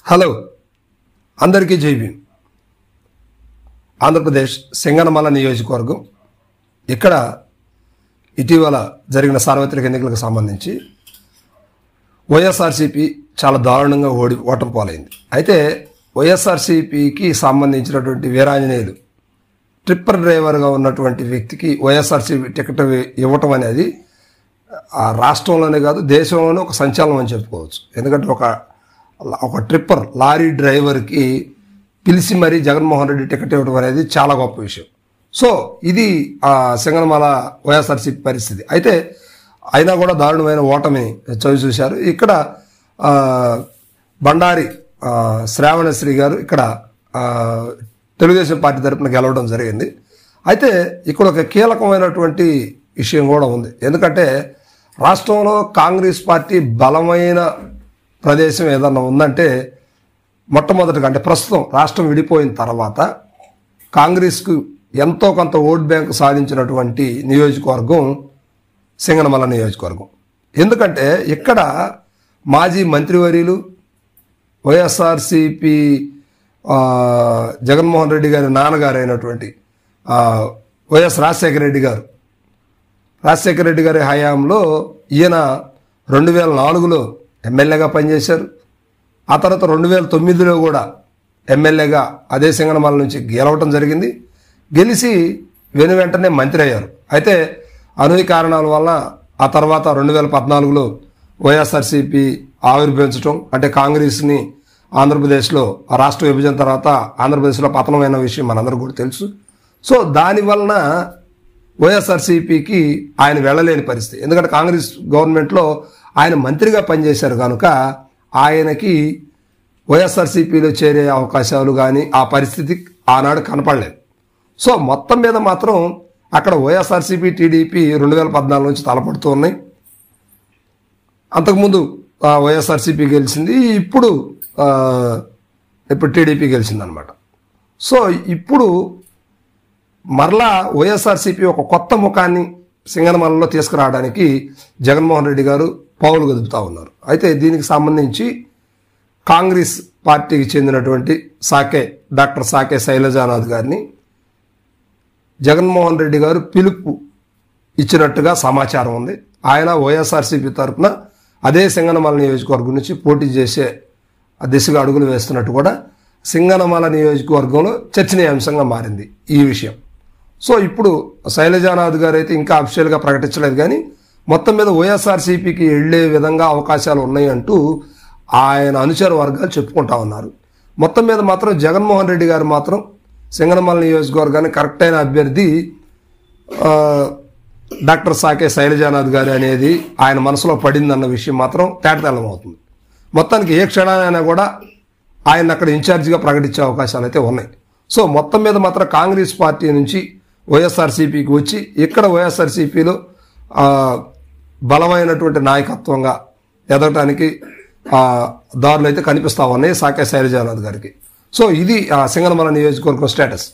Hello అందరికీ జై భీమ్. ఆంధ్రప్రదేశ్ సింగనమల నియోజకవర్గం ఇక్కడ ఇటీవల జరిగిన సార్వత్రిక ఎన్నికలకు సంబంధించి వైఎస్ఆర్సీపీ చాలా దారుణంగా ఓటమి పాలైంది. అయితే వైఎస్ఆర్సీపీకి సంబంధించినటువంటి వీరాంజనేయులు ట్రిప్పర్ డ్రైవర్గా ఉన్నటువంటి వ్యక్తికి వైఎస్ఆర్సీపీ టికెట్ ఇవ్వటం అనేది ఆ రాష్ట్రంలోనే కాదు దేశంలోనే ఒక సంచలనం అని చెప్పుకోవచ్చు. ఎందుకంటే ఒక ట్రిప్పర్ లారీ డ్రైవర్కి పిలిచి మరీ జగన్మోహన్ రెడ్డి టికెట్ ఇవ్వడం అనేది చాలా గొప్ప విషయం. సో ఇది సింగనమల వైఎస్ఆర్సీపీ పరిస్థితి. అయితే అయినా కూడా దారుణమైన ఓటమి చవి చూశారు. ఇక్కడ బండారి శ్రావణశ్రీ గారు ఇక్కడ తెలుగుదేశం పార్టీ తరఫున గెలవడం జరిగింది. అయితే ఇక్కడ ఒక కీలకమైనటువంటి విషయం కూడా ఉంది. ఎందుకంటే రాష్ట్రంలో కాంగ్రెస్ పార్టీ బలమైన ప్రదేశం ఏదన్నా ఉందంటే మొట్టమొదటిగా అంటే ప్రస్తుతం రాష్ట్రం విడిపోయిన తర్వాత కాంగ్రెస్కు ఎంతో కొంత ఓట్ బ్యాంక్ సాధించినటువంటి నియోజకవర్గం సింగనమల నియోజకవర్గం. ఎందుకంటే ఇక్కడ మాజీ మంత్రివర్యులు వైఎస్ఆర్సీపీ జగన్మోహన్ రెడ్డి గారి నాన్నగారు అయినటువంటి వైఎస్ రాజశేఖర రెడ్డి గారి హయాంలో ఈయన 2004లో ఎమ్మెల్యేగా పనిచేశారు. ఆ తర్వాత 2009లో కూడా ఎమ్మెల్యేగా అదే సింగనమల నుంచి గెలవటం జరిగింది. గెలిచి వెంటనే మంత్రి అయ్యారు. అయితే అనూహ్య కారణాల వల్ల ఆ తర్వాత 2014లో వైఎస్ఆర్సీపీ ఆవిర్భవించడం అంటే కాంగ్రెస్ని ఆంధ్రప్రదేశ్లో రాష్ట్ర విభజన తర్వాత ఆంధ్రప్రదేశ్లో పతనమైన విషయం మనందరికీ కూడా తెలుసు. సో దానివలన వైఎస్ఆర్సీపీకి ఆయన వెళ్ళలేని పరిస్థితి. ఎందుకంటే కాంగ్రెస్ గవర్నమెంట్లో ఆయన మంత్రిగా పనిచేశారు కనుక ఆయనకి వైఎస్ఆర్సీపీలో చేరే అవకాశాలు కానీ ఆ పరిస్థితి ఆనాడు కనపడలేదు. సో మొత్తం మీద మాత్రం అక్కడ వైఎస్ఆర్సీపీ టీడీపీ 2014 నుంచి తలపడుతూ ఉన్నాయి. అంతకుముందు వైఎస్ఆర్సీపీ గెలిచింది, ఇప్పుడు టీడీపీ గెలిచిందనమాట. సో ఇప్పుడు మరలా వైఎస్ఆర్సీపీ ఒక కొత్త ముఖాన్ని సింగనమలలో తీసుకురావడానికి జగన్మోహన్ రెడ్డి గారు పావులు కదుపుతూ ఉన్నారు. అయితే దీనికి సంబంధించి కాంగ్రెస్ పార్టీకి చెందినటువంటి డాక్టర్ సాకే శైలజానాథ్ గారిని జగన్మోహన్ రెడ్డి గారు పిలుపు ఇచ్చినట్టుగా సమాచారం ఉంది. ఆయన వైఎస్ఆర్సీపీ తరఫున అదే సింగనమల నియోజకవర్గం నుంచి పోటీ చేసే దిశగా అడుగులు వేస్తున్నట్టు కూడా సింగనమల నియోజకవర్గంలో చర్చనీయాంశంగా మారింది ఈ విషయం. సో ఇప్పుడు శైలజానాథ్ గారు అయితే ఇంకా అఫీషియల్గా ప్రకటించలేదు, కానీ మొత్తం మీద వైఎస్ఆర్సీపీకి వెళ్లే విధంగా అవకాశాలు ఉన్నాయి అంటూ ఆయన అనుచర వర్గాలు చెప్పుకుంటా ఉన్నారు. మొత్తం మీద మాత్రం జగన్మోహన్ రెడ్డి గారు మాత్రం సింగనమల నియోజకవర్గానికి కరెక్ట్ అయిన అభ్యర్థి డాక్టర్ సాకే శైలజానాథ్ గారు అనేది ఆయన మనసులో పడిందన్న విషయం మాత్రం తేటతెల్లం అవుతుంది. మొత్తానికి ఏ క్షణానైనా కూడా ఆయన అక్కడ ఇన్ఛార్జిగా ప్రకటించే అవకాశాలు అయితే ఉన్నాయి. సో మొత్తం మీద మాత్రం కాంగ్రెస్ పార్టీ నుంచి వైఎస్ఆర్సీపీకి వచ్చి ఇక్కడ వైఎస్ఆర్సీపీలో బలమైనటువంటి నాయకత్వంగా ఎదగటానికి దారులు అయితే కనిపిస్తా ఉన్నాయి సాకే శైలజానాథ్ గారికి. సో ఇది సింగనమల నియోజకవర్గం స్టేటస్.